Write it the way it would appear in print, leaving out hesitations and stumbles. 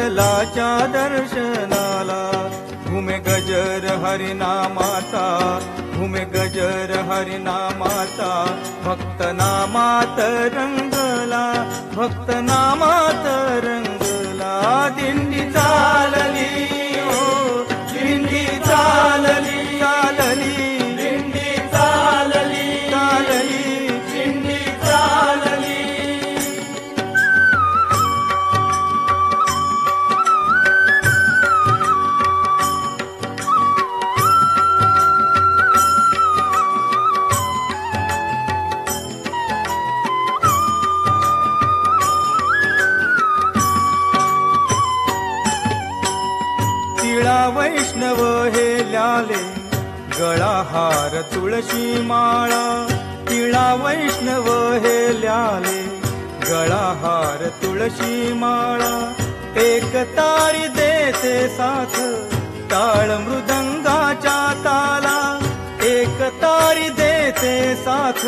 विठ्ठलाच्या दर्शनाला घुमे गजर हरिनामाचा, घुमे गजर हरिनामाचा, भक्त नामात रंगला, भक्त नामात रंगला. दिंडी चालली हो, दिंडी चालली, चालली दिंडी चालली, चालली दिंडी चालली. तिळा वैष्णव हे ल्याले, गळा हार तुळशी माळा. तिळा वैष्णव हे ल्याले, गळा हार तुळशी माळा. एक तारी देते साथ, टाळ मृदंगाच्या ताला. एक तारी देते साथ,